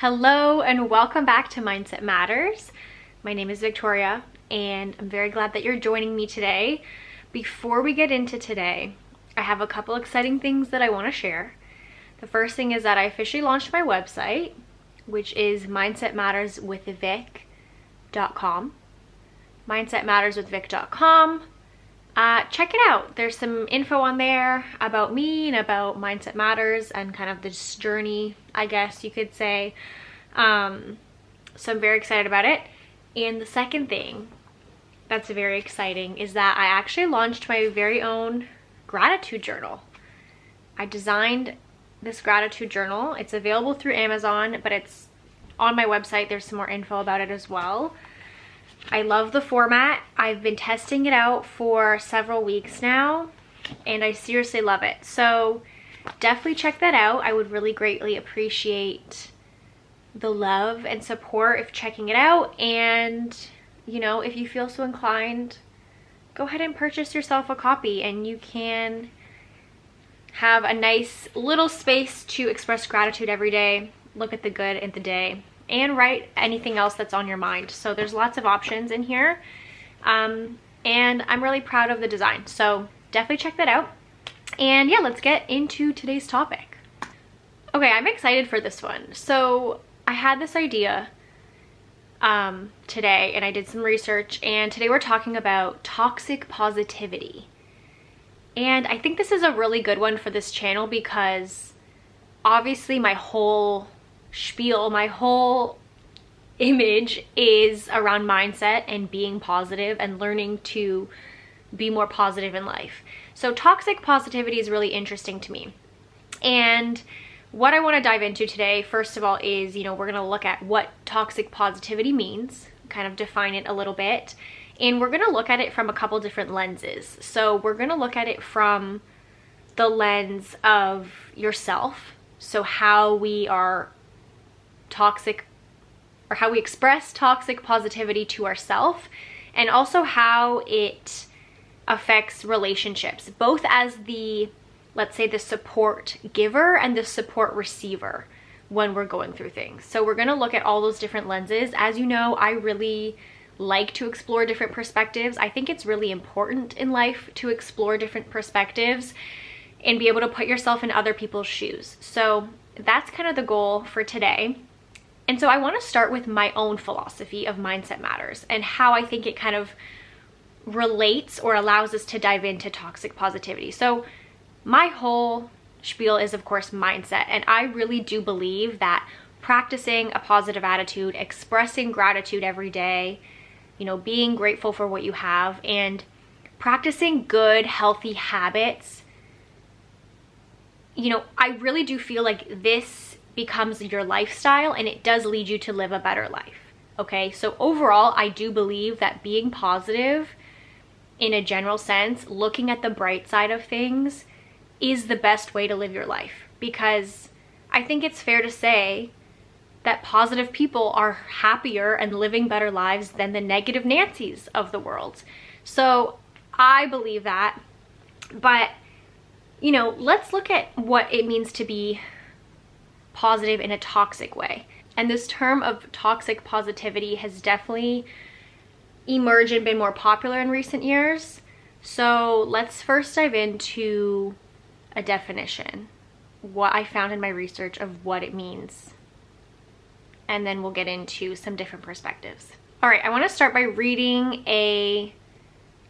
Hello and welcome back to Mindset Matters. My name is Victoria and I'm very glad that you're joining me today. Before we get into today, I have a couple exciting things that I want to share. The first thing is that I officially launched my website, which is mindsetmatterswithvic.com. mindsetmatterswithvic.com. Check it out. There's some info on there about me and about Mindset Matters and kind of this journey, I guess you could say. So I'm very excited about it. And the second thing that's very exciting is that I actually launched my very own gratitude journal. I designed this gratitude journal. It's available through Amazon, but it's on my website. There's some more info about it as well. I love the format. I've been testing it out for several weeks now, and I seriously love it. So definitely check that out. I would really greatly appreciate the love and support if checking it out. And, you know, if you feel so inclined, go ahead and purchase yourself a copy, and you can have a nice little space to express gratitude every day, look at the good in the day, and write anything else that's on your mind. So there's lots of options in here. And I'm really proud of the design. So definitely check that out. And yeah, let's get into today's topic. Okay, I'm excited for this one. So I had this idea today, and I did some research, and today we're talking about toxic positivity. And I think this is a really good one for this channel because obviously my whole spiel, my whole image is around mindset and being positive and learning to be more positive in life. So toxic positivity is really interesting to me. And what I want to dive into today, first of all, is, we're going to look at what toxic positivity means, kind of define it a little bit. And we're going to look at it from a couple different lenses. So we're going to look at it from the lens of yourself. So how we are toxic, or how we express toxic positivity to ourselves, and also how it affects relationships, both as the, let's say, the support giver and the support receiver when we're going through things. So we're going to look at all those different lenses. As you know, I really like to explore different perspectives. I think it's really important in life to explore different perspectives and be able to put yourself in other people's shoes. So that's kind of the goal for today. And so I want to start with my own philosophy of Mindset Matters and how I think it kind of relates or allows us to dive into toxic positivity. So my whole spiel is, of course, mindset. And I really do believe that practicing a positive attitude, expressing gratitude every day, being grateful for what you have, and practicing good, healthy habits, I really do feel like this becomes your lifestyle, and it does lead you to live a better life. Okay, so overall, I do believe that being positive in a general sense, looking at the bright side of things, is the best way to live your life, because I think it's fair to say that positive people are happier and living better lives than the negative Nancys of the world. So I believe that, but let's look at what it means to be positive in a toxic way. And this term of toxic positivity has definitely emerged and been more popular in recent years. So let's first dive into a definition, what I found in my research of what it means. And then we'll get into some different perspectives. All right, I want to start by reading a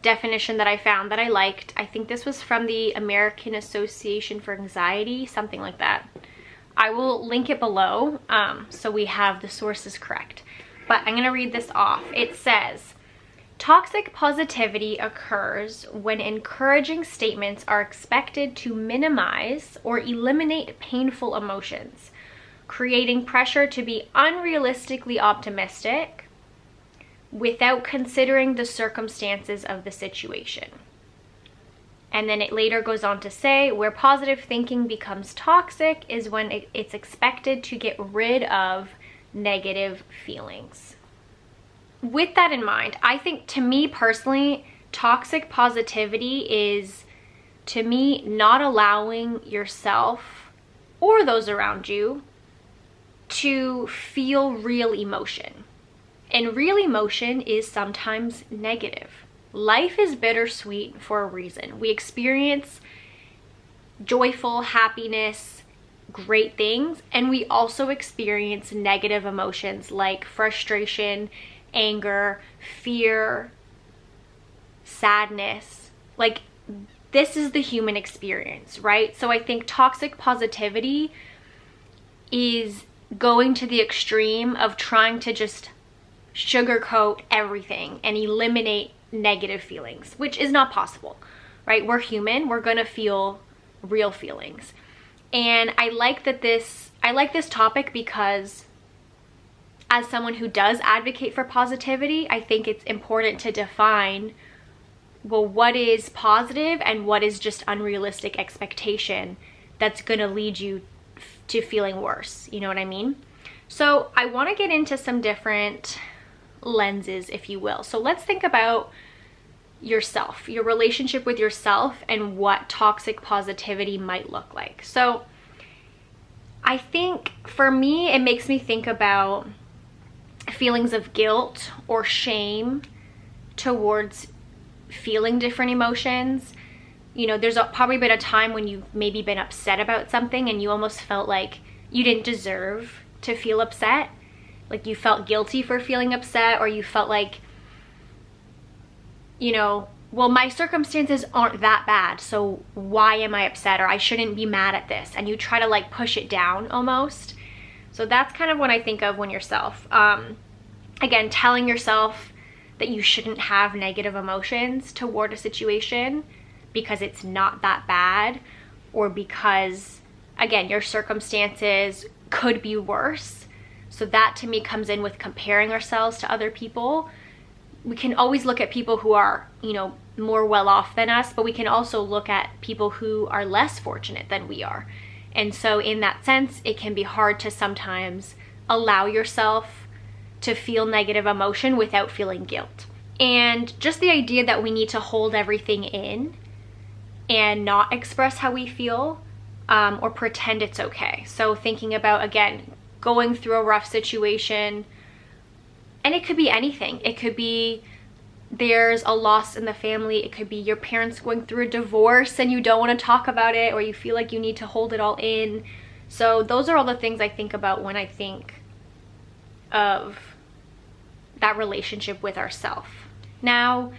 definition that I found that I liked. I think this was from the American Association for Anxiety, something like that. I will link it below so we have the sources correct. But I'm going to read this off. It says, toxic positivity occurs when encouraging statements are expected to minimize or eliminate painful emotions, creating pressure to be unrealistically optimistic without considering the circumstances of the situation. And then it later goes on to say, where positive thinking becomes toxic is when it's expected to get rid of negative feelings. With that in mind, I think, to me personally, toxic positivity is, to me, not allowing yourself or those around you to feel real emotion. And real emotion is sometimes negative. Life is bittersweet for a reason. We experience joyful, happiness, great things, and we also experience negative emotions like frustration, anger, fear, sadness. Like, this is the human experience, right? So I think toxic positivity is going to the extreme of trying to just sugarcoat everything and eliminate negative feelings, which is not possible, right? We're human. We're going to feel real feelings. And I like this topic because as someone who does advocate for positivity, I think it's important to define, well, what is positive and what is just unrealistic expectation that's going to lead you to feeling worse. You know what I mean? So I want to get into some different lenses, if you will. So let's think about yourself, your relationship with yourself, and what toxic positivity might look like. So I think for me, it makes me think about feelings of guilt or shame towards feeling different emotions. You know, there's probably been a time when you've maybe been upset about something and you almost felt like you didn't deserve to feel upset. Like you felt guilty for feeling upset, or you felt like, you know, well, my circumstances aren't that bad, so why am I upset? Or I shouldn't be mad at this. And you try to like push it down almost. So that's kind of what I think of when yourself. Again, telling yourself that you shouldn't have negative emotions toward a situation because it's not that bad, or because, again, your circumstances could be worse. So that to me comes in with comparing ourselves to other people. We can always look at people who are, you know, more well off than us, but we can also look at people who are less fortunate than we are. And so in that sense, it can be hard to sometimes allow yourself to feel negative emotion without feeling guilt. And just the idea that we need to hold everything in and not express how we feel, or pretend it's okay. So thinking about, again, going through a rough situation, and it could be anything. It could be there's a loss in the family. It could be your parents going through a divorce and you don't want to talk about it, or you feel like you need to hold it all in. So those are all the things I think about when I think of that relationship with ourselves. Now,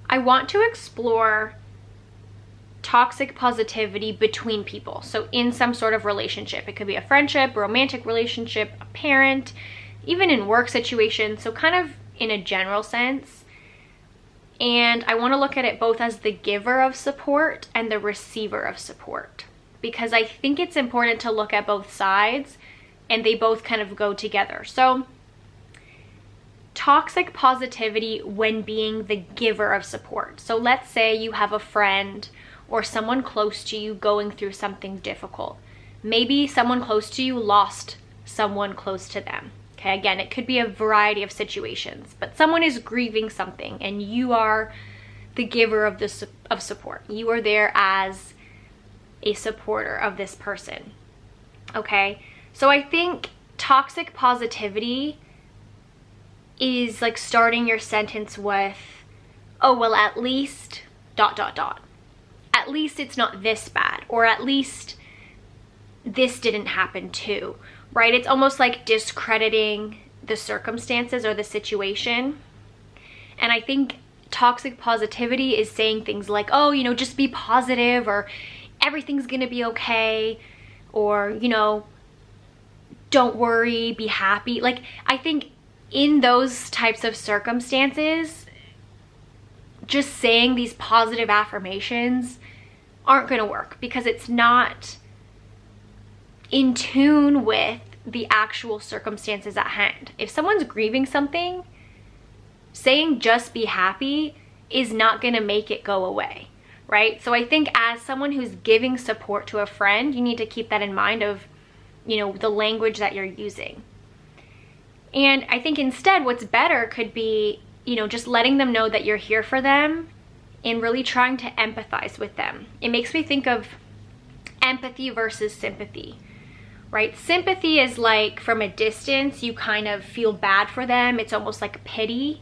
I want to explore toxic positivity between people. So in some sort of relationship, it could be a friendship, a romantic relationship, a parent, even in work situations. So kind of in a general sense. And I want to look at it both as the giver of support and the receiver of support, because I think it's important to look at both sides and they both kind of go together. So toxic positivity when being the giver of support. So let's say you have a friend or someone close to you going through something difficult. Maybe someone close to you lost someone close to them. Okay, again, it could be a variety of situations, but someone is grieving something and you are the giver of support. You are there as a supporter of this person. Okay, so I think toxic positivity is like starting your sentence with, oh, well, at least ... At least it's not this bad, or at least this didn't happen too, right? It's almost like discrediting the circumstances or the situation. And I think toxic positivity is saying things like, oh, you know, just be positive, or everything's gonna be okay, or, you know, don't worry, be happy. Like, I think in those types of circumstances, just saying these positive affirmations aren't going to work, because it's not in tune with the actual circumstances at hand. If someone's grieving something, saying just be happy is not going to make it go away, right? So I think as someone who's giving support to a friend, you need to keep that in mind of, you know, the language that you're using. And I think instead what's better could be, you know, just letting them know that you're here for them and really trying to empathize with them. It makes me think of empathy versus sympathy, right? Sympathy is like from a distance, you kind of feel bad for them. It's almost like pity.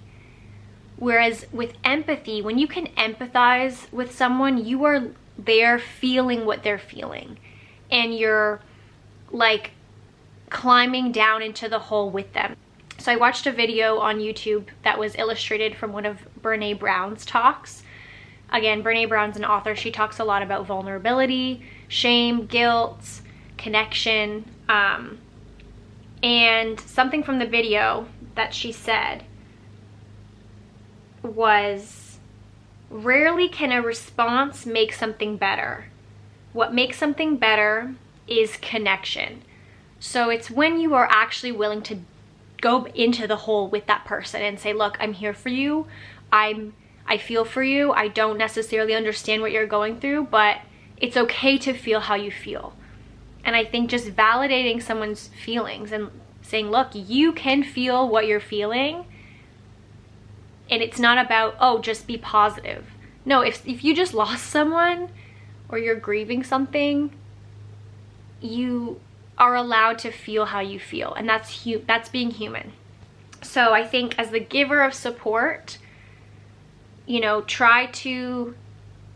Whereas with empathy, when you can empathize with someone, you are there feeling what they're feeling. And you're like climbing down into the hole with them. So I watched a video on YouTube that was illustrated from one of Brené Brown's talks. Again, Brené Brown's an author. She talks a lot about vulnerability, shame, guilt, connection. And something from the video that she said was, rarely can a response make something better. What makes something better is connection. So it's when you are actually willing to go into the hole with that person and say, look, I'm here for you. I feel for you. I don't necessarily understand what you're going through, but it's okay to feel how you feel. And I think just validating someone's feelings and saying, look, you can feel what you're feeling. And it's not about, oh, just be positive. No, if you just lost someone or you're grieving something, you are allowed to feel how you feel. And that's being human. So I think as the giver of support, you know, try to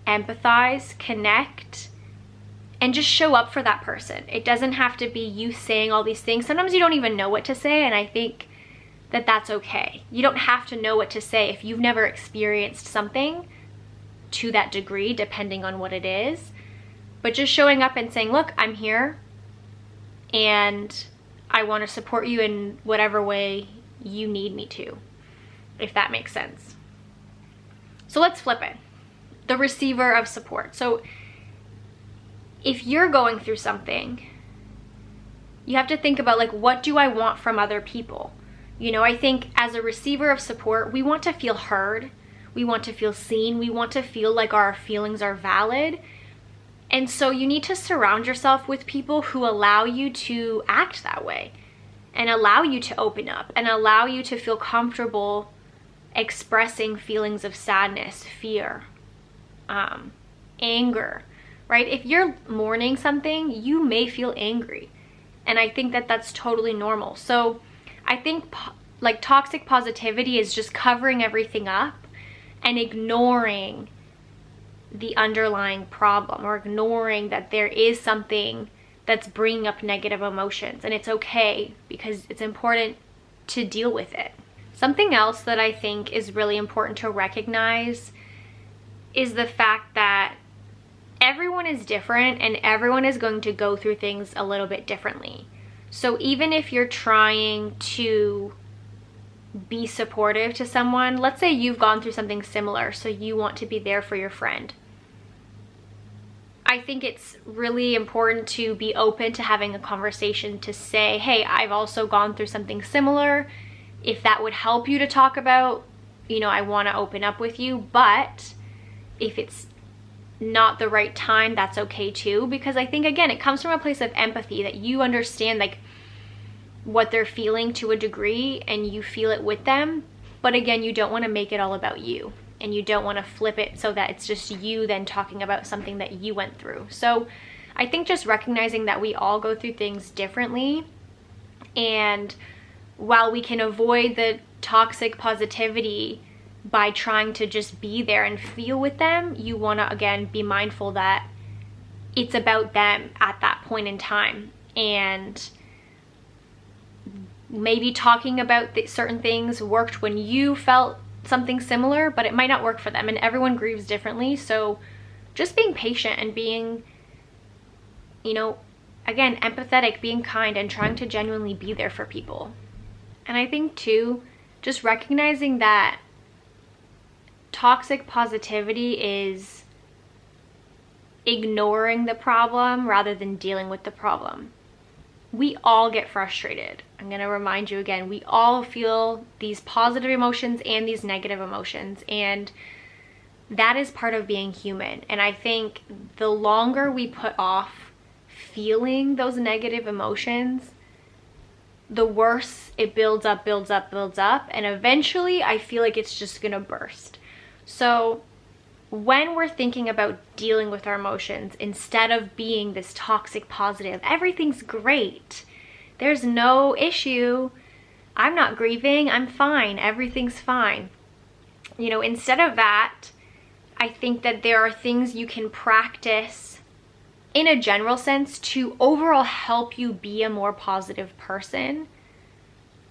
empathize, connect, and just show up for that person. It doesn't have to be you saying all these things. Sometimes you don't even know what to say, and I think that that's okay. You don't have to know what to say if you've never experienced something to that degree, depending on what it is. But just showing up and saying, look, I'm here, and I want to support you in whatever way you need me to, if that makes sense. So let's flip it. The receiver of support. So if you're going through something, you have to think about, like, what do I want from other people? You know, I think as a receiver of support, we want to feel heard. We want to feel seen. We want to feel like our feelings are valid. And so you need to surround yourself with people who allow you to act that way and allow you to open up and allow you to feel comfortable expressing feelings of sadness, fear, anger, right? If you're mourning something, you may feel angry. And I think that that's totally normal. So I think like toxic positivity is just covering everything up and ignoring the underlying problem, or ignoring that there is something that's bringing up negative emotions. And it's okay, because it's important to deal with it. Something else that I think is really important to recognize is the fact that everyone is different and everyone is going to go through things a little bit differently. So even if you're trying to be supportive to someone, let's say you've gone through something similar, so you want to be there for your friend. I think it's really important to be open to having a conversation to say, hey, I've also gone through something similar. If that would help you to talk about, you know, I want to open up with you. But if it's not the right time, that's okay too. Because I think, again, it comes from a place of empathy, that you understand like what they're feeling to a degree and you feel it with them. But again, you don't want to make it all about you. And you don't want to flip it so that it's just you then talking about something that you went through. So I think just recognizing that we all go through things differently. And while we can avoid the toxic positivity by trying to just be there and feel with them, you want to, again, be mindful that it's about them at that point in time. And maybe talking about certain things worked when you felt something similar, but it might not work for them, and everyone grieves differently. So just being patient and being, you know, again, empathetic, being kind, and trying to genuinely be there for people. And I think too, just recognizing that toxic positivity is ignoring the problem rather than dealing with the problem. We all get frustrated. I'm going to remind you again, we all feel these positive emotions and these negative emotions, and that is part of being human. And I think the longer we put off feeling those negative emotions, the worse it builds up, and eventually I feel like it's just going to burst. So when we're thinking about dealing with our emotions, instead of being this toxic positive, everything's great, there's no issue, I'm not grieving, I'm fine, everything's fine. You know, instead of that, I think that there are things you can practice in a general sense to overall help you be a more positive person.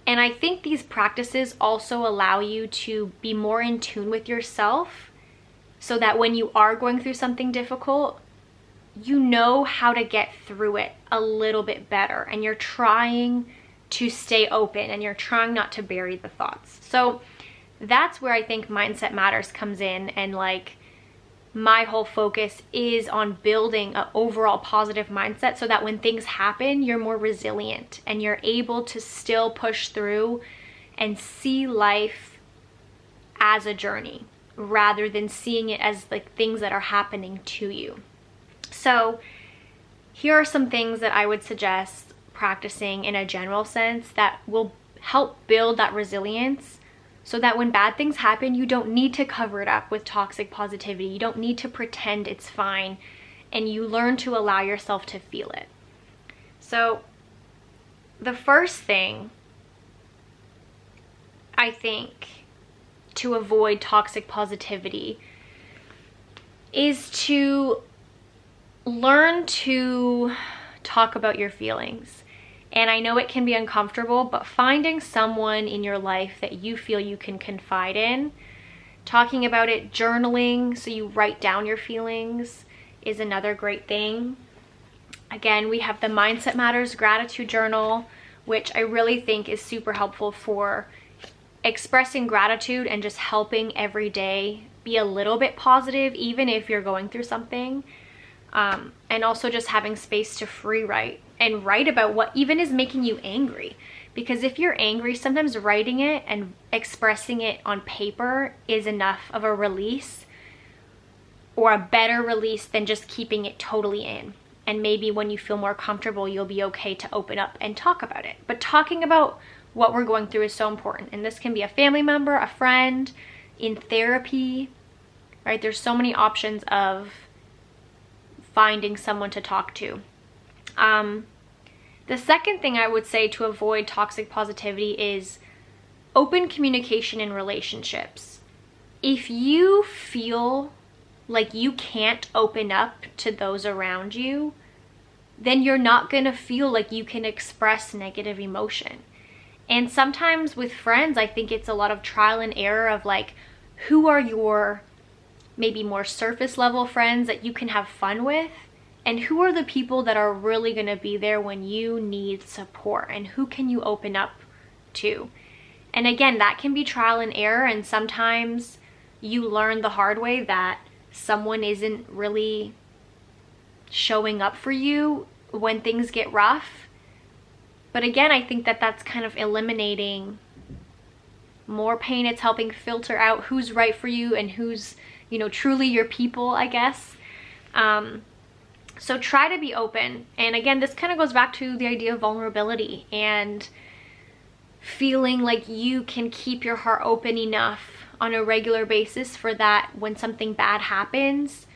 And I think these practices also allow you to be more in tune with yourself, so that when you are going through something difficult, you know how to get through it a little bit better, and you're trying to stay open and you're trying not to bury the thoughts. So that's where I think Mindset Matters comes in, and like my whole focus is on building an overall positive mindset so that when things happen, you're more resilient and you're able to still push through and see life as a journey, rather than seeing it as like things that are happening to you. So here are some things that I would suggest practicing in a general sense that will help build that resilience, so that when bad things happen, you don't need to cover it up with toxic positivity. You don't need to pretend it's fine, and you learn to allow yourself to feel it. So the first thing I think to avoid toxic positivity is to learn to talk about your feelings. And I know it can be uncomfortable, but finding someone in your life that you feel you can confide in, talking about it, journaling so you write down your feelings is another great thing. Again, we have the Mindset Matters gratitude journal, which I really think is super helpful for expressing gratitude and just helping every day be a little bit positive, even if you're going through something. And also just having space to free write and write about what even is making you angry. Because if you're angry, sometimes writing it and expressing it on paper is enough of a release, or a better release than just keeping it totally in. And maybe when you feel more comfortable, you'll be okay to open up and talk about it. But talking about what we're going through is so important. And this can be a family member, a friend, in therapy, right? There's so many options of finding someone to talk to. The second thing I would say to avoid toxic positivity is open communication in relationships. If you feel like you can't open up to those around you, then you're not going to feel like you can express negative emotion. And sometimes with friends, I think it's a lot of trial and error of like, who are your maybe more surface level friends that you can have fun with, and who are the people that are really going to be there when you need support, and who can you open up to. And again, that can be trial and error, and sometimes you learn the hard way that someone isn't really showing up for you when things get rough. But again, I think that that's kind of eliminating more pain. It's helping filter out who's right for you and who's, you know, truly your people, I guess. So try to be open. And again, this kind of goes back to the idea of vulnerability and feeling like you can keep your heart open enough on a regular basis for that when something bad happens,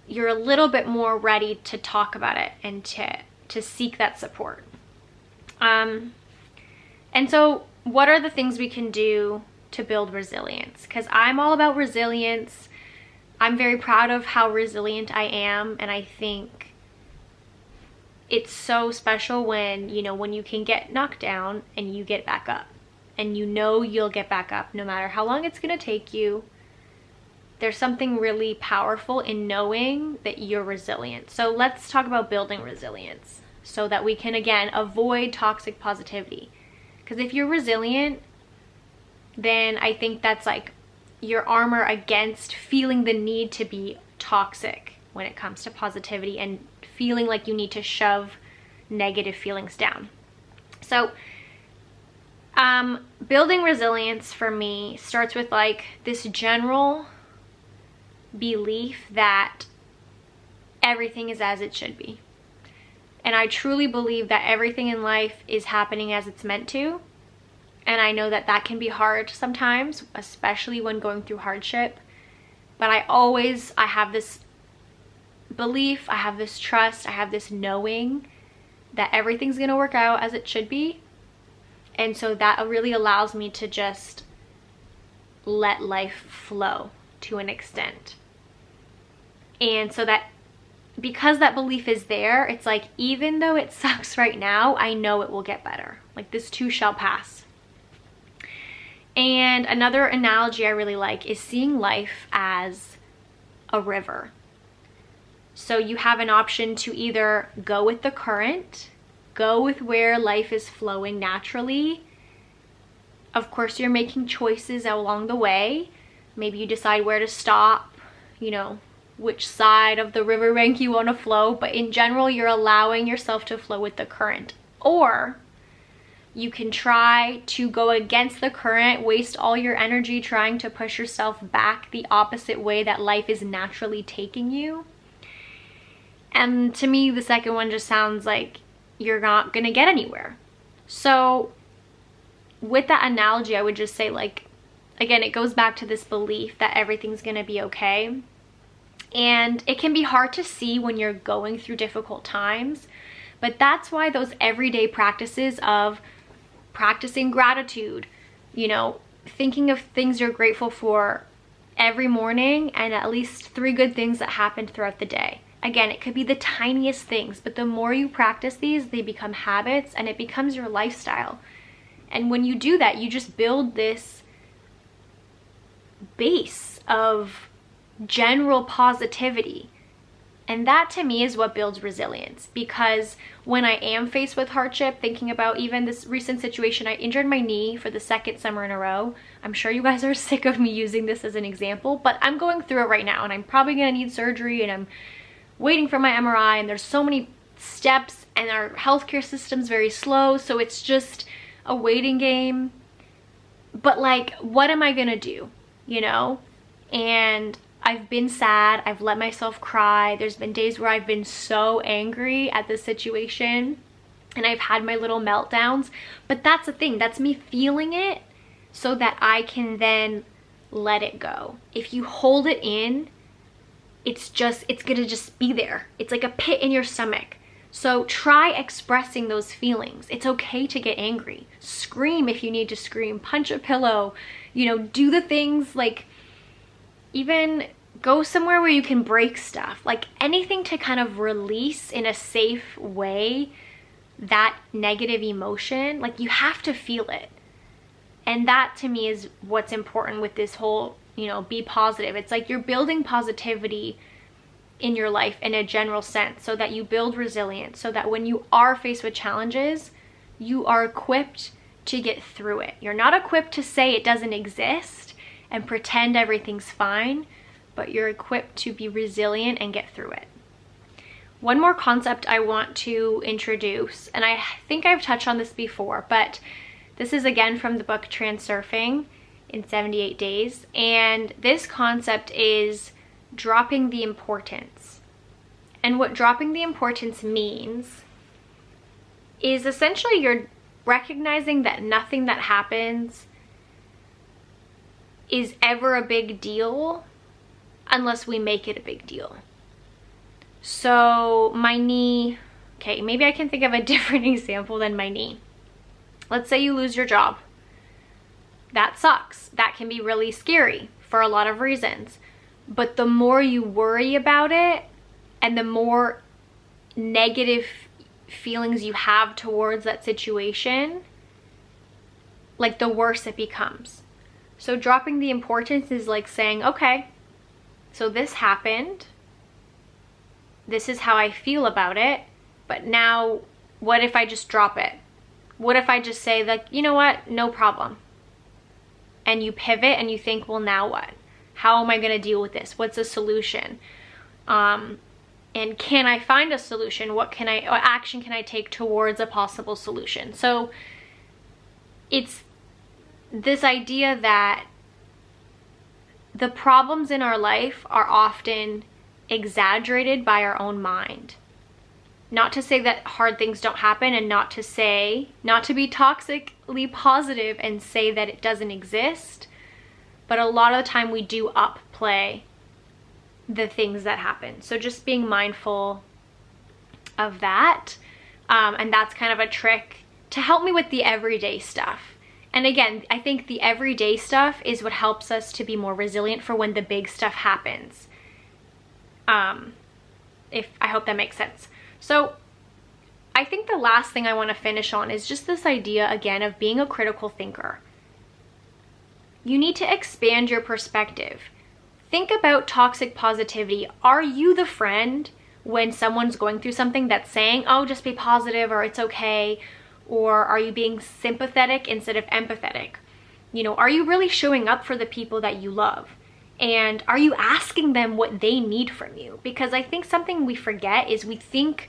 you're a little bit more ready to talk about it and to seek that support. And so what are the things we can do to build resilience? Because I'm all about resilience. I'm very proud of how resilient I am, and I think it's so special when, you know, when you can get knocked down and you get back up, and you know you'll get back up no matter how long it's going to take you. There's something really powerful in knowing that you're resilient. So let's talk about building resilience so that we can, again, avoid toxic positivity. Because if you're resilient, then I think that's like your armor against feeling the need to be toxic when it comes to positivity and feeling like you need to shove negative feelings down. So building resilience for me starts with like this general belief that everything is as it should be. And I truly believe that everything in life is happening as it's meant to. And I know that that can be hard sometimes, especially when going through hardship. But I have this belief, I have this trust, I have this knowing that everything's gonna work out as it should be. And so that really allows me to just let life flow to an extent. And so that, because that belief is there, it's like, even though it sucks right now, I know it will get better. Like, this too shall pass. And another analogy I really like is seeing life as a river. So you have an option to either go with the current, go with where life is flowing naturally. Of course, you're making choices along the way. Maybe you decide where to stop, you know, which side of the river bank you want to flow, but in general, you're allowing yourself to flow with the current. Or you can try to go against the current, waste all your energy trying to push yourself back the opposite way that life is naturally taking you. And to me, the second one just sounds like you're not gonna get anywhere. So with that analogy, I would just say, like, again, it goes back to this belief that everything's gonna be okay. And it can be hard to see when you're going through difficult times, but that's why those everyday practices of practicing gratitude, you know, thinking of things you're grateful for every morning and at least 3 good things that happened throughout the day. Again, it could be the tiniest things, but the more you practice these, they become habits and it becomes your lifestyle. And when you do that, you just build this base of general positivity. And that to me is what builds resilience, because when I am faced with hardship, thinking about even this recent situation, I injured my knee for the 2nd summer in a row. I'm sure you guys are sick of me using this as an example, but I'm going through it right now and I'm probably gonna need surgery, and I'm waiting for my MRI, and there's so many steps and our healthcare system's very slow, so it's just a waiting game. But like, what am I gonna do, you know? And I've been sad, I've let myself cry, there's been days where I've been so angry at the situation and I've had my little meltdowns, but that's the thing, that's me feeling it so that I can then let it go. If you hold it in, it's gonna just be there. It's like a pit in your stomach. So try expressing those feelings. It's okay to get angry. Scream if you need to scream, punch a pillow, you know, do the things, like even go somewhere where you can break stuff, like anything to kind of release in a safe way that negative emotion. Like, you have to feel it. And that to me is what's important with this whole, you know, be positive. It's like you're building positivity in your life in a general sense so that you build resilience, so that when you are faced with challenges, you are equipped to get through it. You're not equipped to say it doesn't exist and pretend everything's fine, but you're equipped to be resilient and get through it. One more concept I want to introduce, and I think I've touched on this before, but this is again from the book Transurfing in 78 Days. And this concept is dropping the importance. And what dropping the importance means is essentially you're recognizing that nothing that happens is ever a big deal unless we make it a big deal. So my knee, okay, maybe I can think of a different example than my knee. Let's say you lose your job. That sucks. That can be really scary for a lot of reasons. But the more you worry about it and the more negative feelings you have towards that situation, like the worse it becomes. So dropping the importance is like saying, okay, so this happened. This is how I feel about it. But now what if I just drop it? What if I just say, like, you know what? No problem. And you pivot and you think, well, now what? How am I going to deal with this? What's a solution? And can I find a solution? What action can I take towards a possible solution? So it's this idea that the problems in our life are often exaggerated by our own mind. Not to say that hard things don't happen, and not to be toxically positive and say that it doesn't exist, but a lot of the time we do upplay the things that happen. So just being mindful of that. And that's kind of a trick to help me with the everyday stuff. And again, I think the everyday stuff is what helps us to be more resilient for when the big stuff happens. If I hope that makes sense. So I think the last thing I want to finish on is just this idea again of being a critical thinker. You need to expand your perspective. Think about toxic positivity. Are you the friend when someone's going through something that's saying, oh, just be positive or it's okay? Or are you being sympathetic instead of empathetic? You know, are you really showing up for the people that you love? And are you asking them what they need from you? Because I think something we forget is we think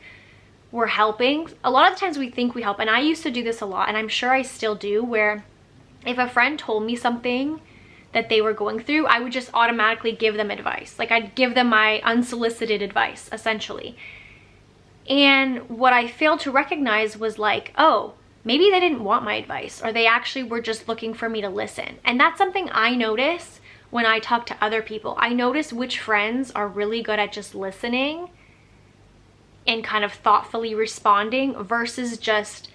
we're helping. A lot of times we think we help. And I used to do this a lot, and I'm sure I still do, where if a friend told me something that they were going through, I would just automatically give them advice. Like I'd give them my unsolicited advice, essentially. And what I failed to recognize was like, oh, maybe they didn't want my advice, or they actually were just looking for me to listen. And that's something I notice when I talk to other people. I notice which friends are really good at just listening and kind of thoughtfully responding versus just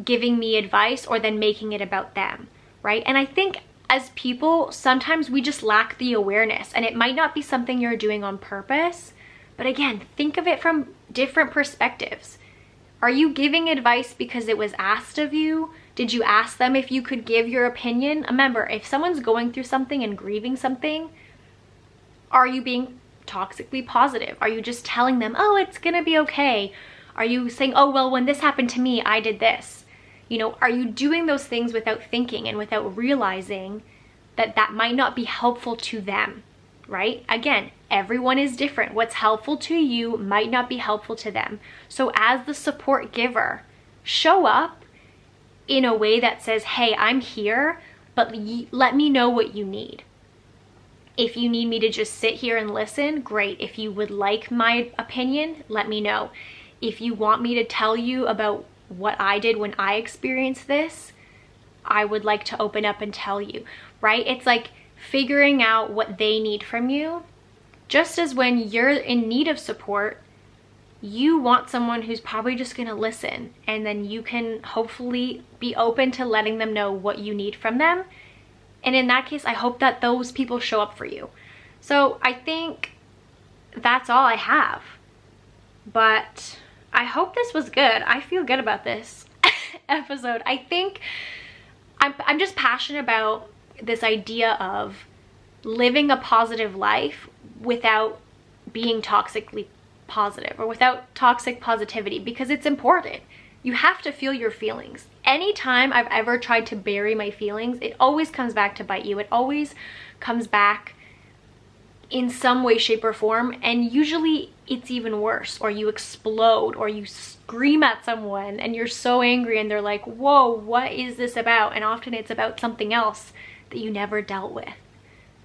giving me advice or then making it about them, right? And I think as people, sometimes we just lack the awareness, and it might not be something you're doing on purpose, but again, think of it from different perspectives. Are you giving advice because it was asked of you? Did you ask them if you could give your opinion? Remember, if someone's going through something and grieving something, are you being toxically positive? Are you just telling them, oh, it's gonna be okay? Are you saying, oh, well, when this happened to me, I did this? You know, are you doing those things without thinking and without realizing that that might not be helpful to them, right? Again, everyone is different. What's helpful to you might not be helpful to them. So as the support giver, show up in a way that says, hey, I'm here, but let me know what you need. If you need me to just sit here and listen, great. If you would like my opinion, let me know. If you want me to tell you about what I did when I experienced this, I would like to open up and tell you, right? It's like figuring out what they need from you. Just as when you're in need of support, you want someone who's probably just gonna listen, and then you can hopefully be open to letting them know what you need from them. And in that case, I hope that those people show up for you. So I think that's all I have. But I hope this was good. I feel good about this episode. I think I'm just passionate about this idea of living a positive life without being toxically positive or without toxic positivity, because it's important. You have to feel your feelings. Anytime I've ever tried to bury my feelings, it always comes back to bite you. It always comes back in some way, shape, or form, and usually it's even worse, or you explode, or you scream at someone and you're so angry and they're like, whoa, what is this about? And often it's about something else that you never dealt with.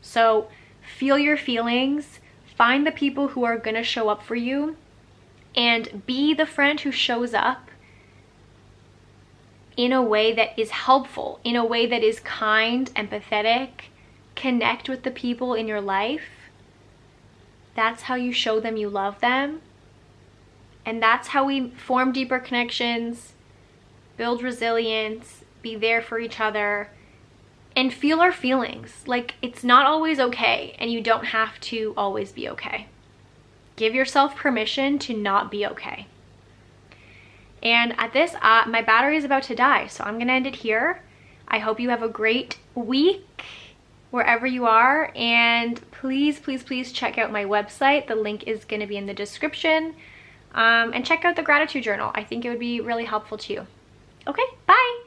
So feel your feelings, find the people who are gonna show up for you, and be the friend who shows up in a way that is helpful, in a way that is kind, empathetic. Connect with the people in your life. That's how you show them you love them. And that's how we form deeper connections, build resilience, be there for each other, and feel our feelings. Like, it's not always okay, and you don't have to always be okay. Give yourself permission to not be okay. And at this, my battery is about to die, so I'm gonna end it here. I hope you have a great week wherever you are, and please, please, please check out my website. The link is gonna be in the description. And check out the gratitude journal. I think it would be really helpful to you. Okay, bye.